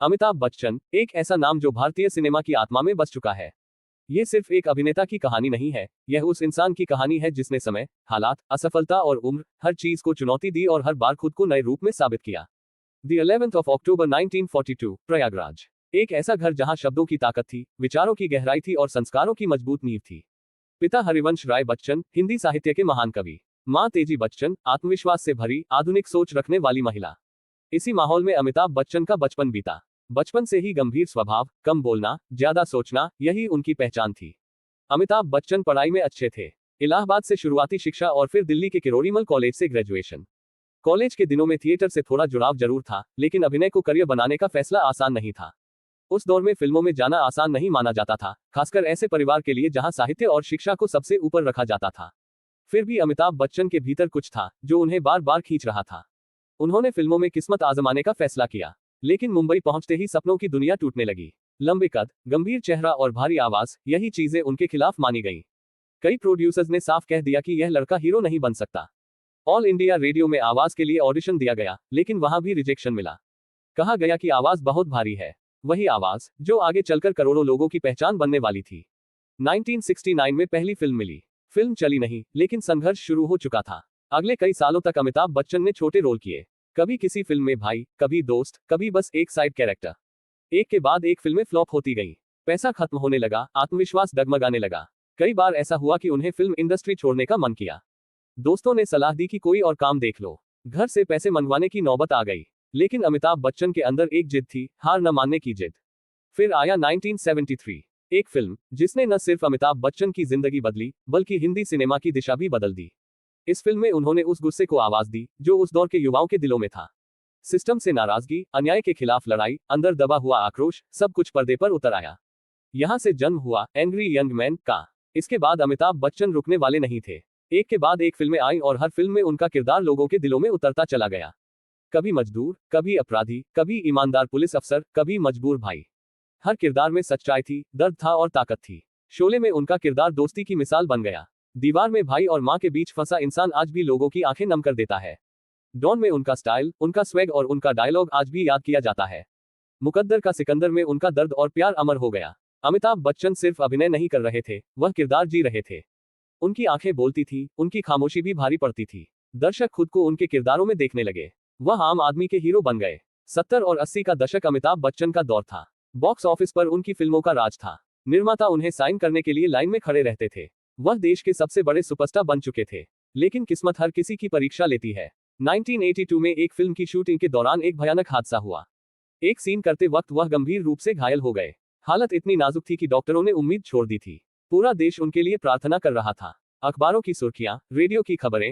अमिताभ बच्चन, एक ऐसा नाम जो भारतीय सिनेमा की आत्मा में बस चुका है। ये सिर्फ एक अभिनेता की कहानी नहीं है, यह उस इंसान की कहानी है जिसने समय, हालात, असफलता और उम्र, हर चीज को चुनौती दी और हर बार खुद को नए रूप में साबित किया। The 11th of October 1942, Prayagraj. एक ऐसा घर जहां शब्दों की ताकत थी, विचारों की गहराई थी और संस्कारों की मजबूत नींव थी। पिता हरिवंश राय बच्चन, हिंदी साहित्य के महान कवि। मां तेजी बच्चन, आत्मविश्वास से भरी, आधुनिक सोच रखने वाली महिला। इसी माहौल में अमिताभ बच्चन का बचपन बीता। बचपन से ही गंभीर स्वभाव, कम बोलना, ज्यादा सोचना, यही उनकी पहचान थी। अमिताभ बच्चन पढ़ाई में अच्छे थे। इलाहाबाद से शुरुआती शिक्षा और फिर दिल्ली के किरोड़ीमल कॉलेज से ग्रेजुएशन। कॉलेज के दिनों में थिएटर से थोड़ा जुड़ाव जरूर था, लेकिन अभिनय को करियर बनाने का फैसला आसान नहीं था। उस दौर में फिल्मों में जाना आसान नहीं माना जाता था, खासकर ऐसे परिवार के लिए जहां साहित्य और शिक्षा को सबसे ऊपर रखा जाता था। फिर भी अमिताभ बच्चन के भीतर कुछ था जो उन्हें बार बार खींच रहा था। उन्होंने फिल्मों में किस्मत आजमाने का फैसला किया, लेकिन मुंबई पहुंचते ही सपनों की दुनिया टूटने लगी। लंबे कद, गंभीर चेहरा और भारी आवाज, यही चीजें उनके खिलाफ मानी गईं। कई प्रोड्यूसर्स ने साफ कह दिया कि यह लड़का हीरो नहीं बन सकता। ऑल इंडिया रेडियो में आवाज के लिए ऑडिशन दिया गया, लेकिन वहां भी रिजेक्शन मिला। कहा गया कि आवाज बहुत भारी है। वही आवाज जो आगे चलकर करोड़ों लोगों की पहचान बनने वाली थी। 1969 में पहली फिल्म मिली। फिल्म चली नहीं, लेकिन संघर्ष शुरू हो चुका था। अगले कई सालों तक अमिताभ बच्चन ने छोटे रोल किए, कभी किसी फिल्म में भाई, कभी दोस्त, कभी बस एक साइड कैरेक्टर। एक के बाद एक फिल्में फ्लॉप होती गई। पैसा खत्म होने लगा, आत्मविश्वास डगमगाने लगा। कई बार ऐसा हुआ कि उन्हें फिल्म इंडस्ट्री छोड़ने का मन किया। दोस्तों ने सलाह दी कि कोई और काम देख लो। घर से पैसे मंगवाने की नौबत आ गई, लेकिन अमिताभ बच्चन के अंदर एक जिद थी, हार न मानने की जिद। फिर आया 1973, एक फिल्म जिसने न सिर्फ अमिताभ बच्चन की जिंदगी बदली, बल्कि हिंदी सिनेमा की दिशा भी बदल दी। इस फिल्म में उन्होंने उस गुस्से को आवाज दी जो उस दौर के युवाओं के दिलों में था। सिस्टम से नाराजगी, अन्याय के खिलाफ लड़ाई, अंदर दबा हुआ आक्रोश, सब कुछ पर्दे पर उतर आया। यहां से जन्म हुआ एंग्री यंग मैन का। इसके बाद अमिताभ बच्चन रुकने वाले नहीं थे। एक के बाद एक फिल्में आई और हर फिल्म में उनका किरदार लोगों के दिलों में उतरता चला गया। कभी मजदूर, कभी अपराधी, कभी ईमानदार पुलिस अफसर, कभी मजबूर भाई। हर किरदार में सच्चाई थी, दर्द था और ताकत थी। शोले में उनका किरदार दोस्ती की मिसाल बन गया। दीवार में भाई और मां के बीच फंसा इंसान आज भी लोगों की आंखें नम कर देता है। डॉन में उनका स्टाइल, उनका स्वैग और उनका डायलॉग आज भी याद किया जाता है। मुकद्दर का सिकंदर में उनका दर्द और प्यार अमर हो गया। अमिताभ बच्चन सिर्फ अभिनय नहीं कर रहे थे, वह किरदार जी रहे थे। उनकी आंखें बोलती थी, उनकी खामोशी भी भारी पड़ती थी। दर्शक खुद को उनके किरदारों में देखने लगे। वह आम आदमी के हीरो बन गए। 70 और 80 का दशक अमिताभ बच्चन का दौर था। बॉक्स ऑफिस पर उनकी फिल्मों का राज था। निर्माता उन्हें साइन करने के लिए लाइन में खड़े रहते थे। वह देश के सबसे बड़े सुपरस्टार बन चुके थे। लेकिन किस्मत हर किसी की परीक्षा लेती है। 1982 में एक फिल्म की शूटिंग के दौरान एक भयानक हादसा हुआ। एक सीन करते वक्त वह गंभीर रूप से घायल हो गए। हालत इतनी नाजुक थी कि डॉक्टरों ने उम्मीद छोड़ दी थी। पूरा देश उनके लिए प्रार्थना कर रहा था। अखबारों की सुर्खियां, रेडियो की खबरें,